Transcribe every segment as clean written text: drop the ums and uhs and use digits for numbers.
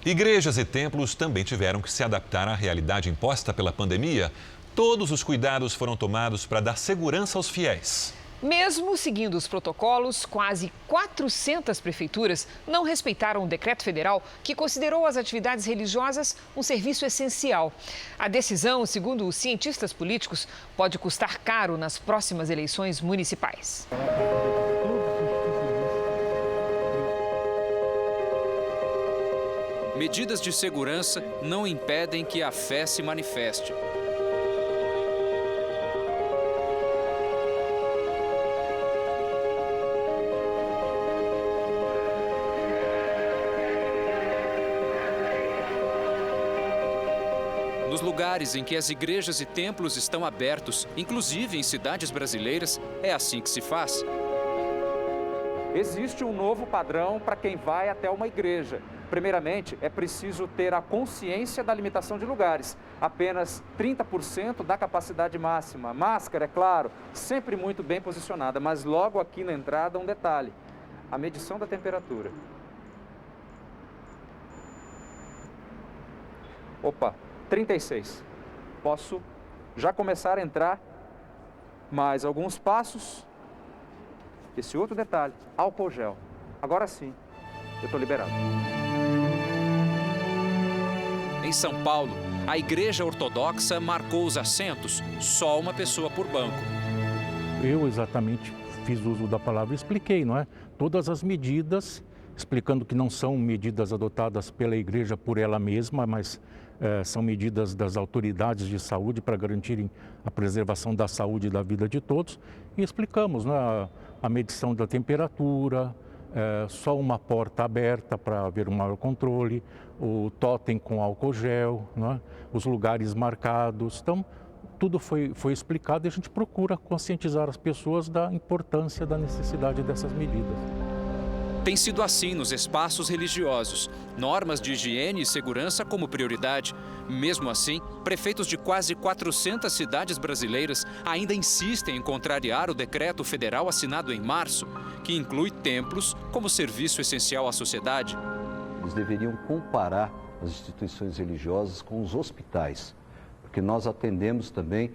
Igrejas e templos também tiveram que se adaptar à realidade imposta pela pandemia. Todos os cuidados foram tomados para dar segurança aos fiéis. Mesmo seguindo os protocolos, quase 400 prefeituras não respeitaram o decreto federal que considerou as atividades religiosas um serviço essencial. A decisão, segundo os cientistas políticos, pode custar caro nas próximas eleições municipais. Medidas de segurança não impedem que a fé se manifeste. Nos lugares em que as igrejas e templos estão abertos, inclusive em cidades brasileiras, é assim que se faz. Existe um novo padrão para quem vai até uma igreja. Primeiramente, é preciso ter a consciência da limitação de lugares. Apenas 30% da capacidade máxima. Máscara, é claro, sempre muito bem posicionada, mas logo aqui na entrada um detalhe: a medição da temperatura. Opa, 36. Posso já começar a entrar mais alguns passos. Esse outro detalhe, álcool gel. Agora sim, eu estou liberado. Em São Paulo, a Igreja Ortodoxa marcou os assentos, só uma pessoa por banco. Eu exatamente fiz uso da palavra e expliquei, não é? Todas as medidas, explicando que não são medidas adotadas pela igreja por ela mesma, mas são medidas das autoridades de saúde para garantirem a preservação da saúde e da vida de todos. E explicamos, né, a medição da temperatura, só uma porta aberta para haver um maior controle, o totem com álcool gel, né, os lugares marcados. Então, tudo foi explicado e a gente procura conscientizar as pessoas da importância, da necessidade dessas medidas. Tem sido assim nos espaços religiosos. Normas de higiene e segurança como prioridade. Mesmo assim, prefeitos de quase 400 cidades brasileiras ainda insistem em contrariar o decreto federal assinado em março, que inclui templos como serviço essencial à sociedade. Eles deveriam comparar as instituições religiosas com os hospitais, porque nós atendemos também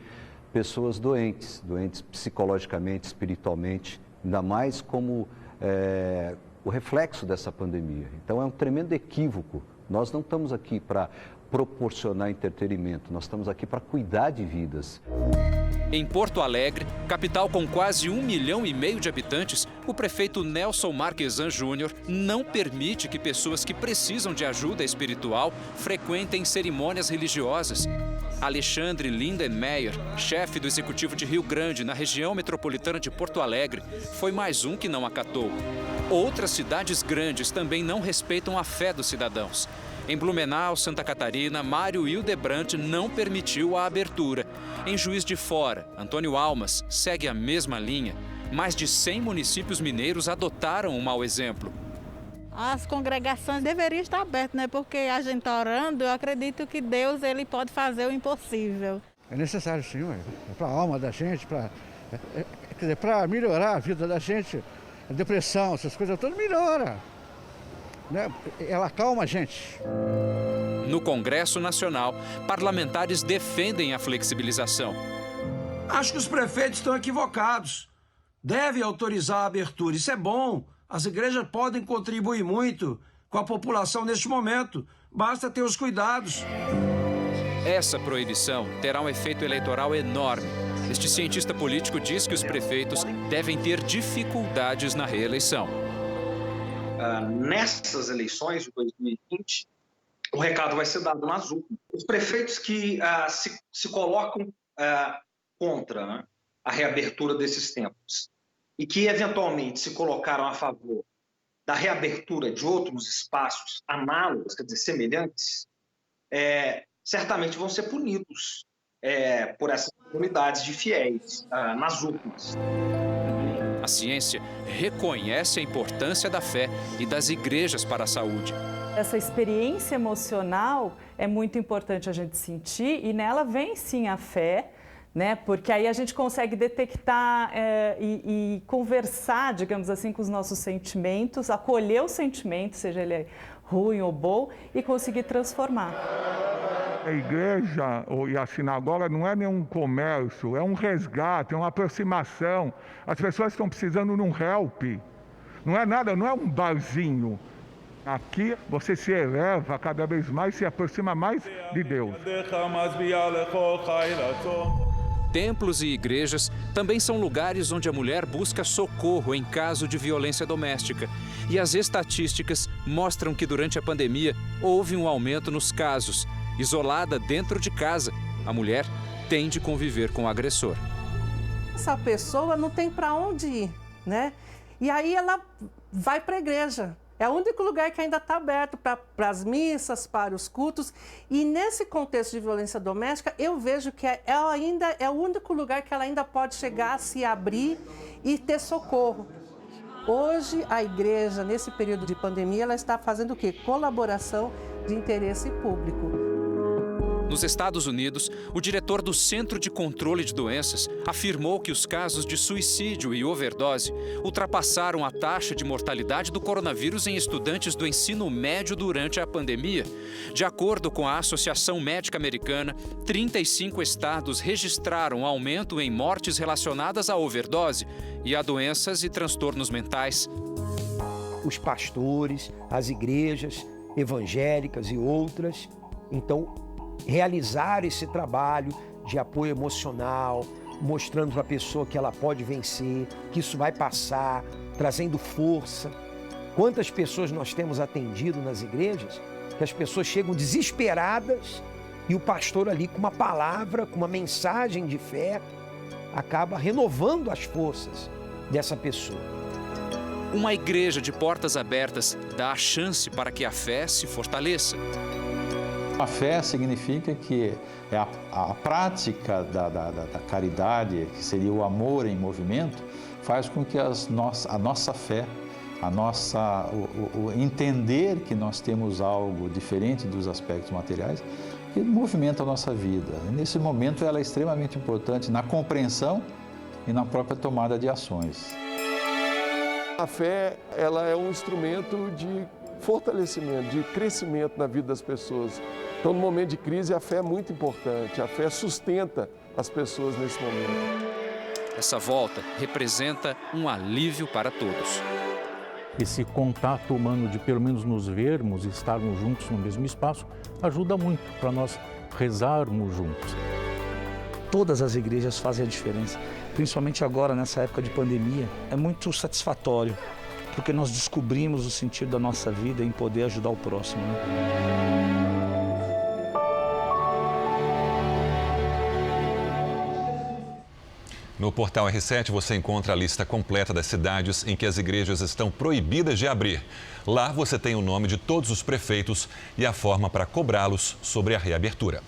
pessoas doentes psicologicamente, espiritualmente, ainda mais como o reflexo dessa pandemia. Então é um tremendo equívoco. Nós não estamos aqui para proporcionar entretenimento, nós estamos aqui para cuidar de vidas. Em Porto Alegre, capital com quase 1,5 milhão de habitantes, o prefeito Nelson Marquesan Júnior não permite que pessoas que precisam de ajuda espiritual frequentem cerimônias religiosas. Alexandre Lindenmeyer, chefe do Executivo de Rio Grande, na região metropolitana de Porto Alegre, foi mais um que não acatou. Outras cidades grandes também não respeitam a fé dos cidadãos. Em Blumenau, Santa Catarina, Mário Hildebrand não permitiu a abertura. Em Juiz de Fora, Antônio Almas segue a mesma linha. Mais de 100 municípios mineiros adotaram um mau exemplo. As congregações deveriam estar abertas, né? Porque a gente está orando, eu acredito que Deus ele pode fazer o impossível. É necessário sim, para a alma da gente, para melhorar a vida da gente. A depressão, essas coisas todas melhora, né? Ela acalma a gente. No Congresso Nacional, parlamentares defendem a flexibilização. Acho que os prefeitos estão equivocados. Devem autorizar a abertura, isso é bom. As igrejas podem contribuir muito com a população neste momento. Basta ter os cuidados. Essa proibição terá um efeito eleitoral enorme. Este cientista político diz que os prefeitos devem ter dificuldades na reeleição. Nessas eleições de 2020, o recado vai ser dado nas urnas. Os prefeitos que se colocam contra, né, a reabertura desses templos e que, eventualmente, se colocaram a favor da reabertura de outros espaços análogos, quer dizer, semelhantes, certamente vão ser punidos por essas comunidades de fiéis nas urnas. A ciência reconhece a importância da fé e das igrejas para a saúde. Essa experiência emocional é muito importante a gente sentir e nela vem sim a fé, né? Porque aí a gente consegue detectar e conversar, digamos assim, com os nossos sentimentos, acolher o sentimento, seja ele ruim ou bom e conseguir transformar. A igreja e a sinagoga não é nenhum comércio, é um resgate, é uma aproximação. As pessoas estão precisando de um help. Não é nada, não é um barzinho. Aqui você se eleva cada vez mais, se aproxima mais de Deus. Templos e igrejas também são lugares onde a mulher busca socorro em caso de violência doméstica. E as estatísticas mostram que durante a pandemia houve um aumento nos casos. Isolada dentro de casa, a mulher tem de conviver com o agressor. Essa pessoa não tem para onde ir, né? E aí ela vai para a igreja. É o único lugar que ainda está aberto para as missas, para os cultos. E nesse contexto de violência doméstica, eu vejo que ela ainda é o único lugar que ela ainda pode chegar, se abrir e ter socorro. Hoje, a igreja, nesse período de pandemia, ela está fazendo o quê? Colaboração de interesse público. Nos Estados Unidos, o diretor do Centro de Controle de Doenças afirmou que os casos de suicídio e overdose ultrapassaram a taxa de mortalidade do coronavírus em estudantes do ensino médio durante a pandemia. De acordo com a Associação Médica Americana, 35 estados registraram aumento em mortes relacionadas à overdose e a doenças e transtornos mentais. Os pastores, as igrejas evangélicas e outras, então, realizar esse trabalho de apoio emocional, mostrando para a pessoa que ela pode vencer, que isso vai passar, trazendo força. Quantas pessoas nós temos atendido nas igrejas, que as pessoas chegam desesperadas e o pastor ali com uma palavra, com uma mensagem de fé, acaba renovando as forças dessa pessoa. Uma igreja de portas abertas dá a chance para que a fé se fortaleça. A fé significa que é a prática da caridade, que seria o amor em movimento, faz com que a nossa fé, o entender que nós temos algo diferente dos aspectos materiais, que movimenta a nossa vida. E nesse momento ela é extremamente importante na compreensão e na própria tomada de ações. A fé, ela é um instrumento de fortalecimento, de crescimento na vida das pessoas. Então, no momento de crise, a fé é muito importante. A fé sustenta as pessoas nesse momento. Essa volta representa um alívio para todos. Esse contato humano de pelo menos nos vermos e estarmos juntos no mesmo espaço ajuda muito para nós rezarmos juntos. Todas as igrejas fazem a diferença, principalmente agora, nessa época de pandemia. É muito satisfatório, porque nós descobrimos o sentido da nossa vida em poder ajudar o próximo, né? No portal R7 você encontra a lista completa das cidades em que as igrejas estão proibidas de abrir. Lá você tem o nome de todos os prefeitos e a forma para cobrá-los sobre a reabertura.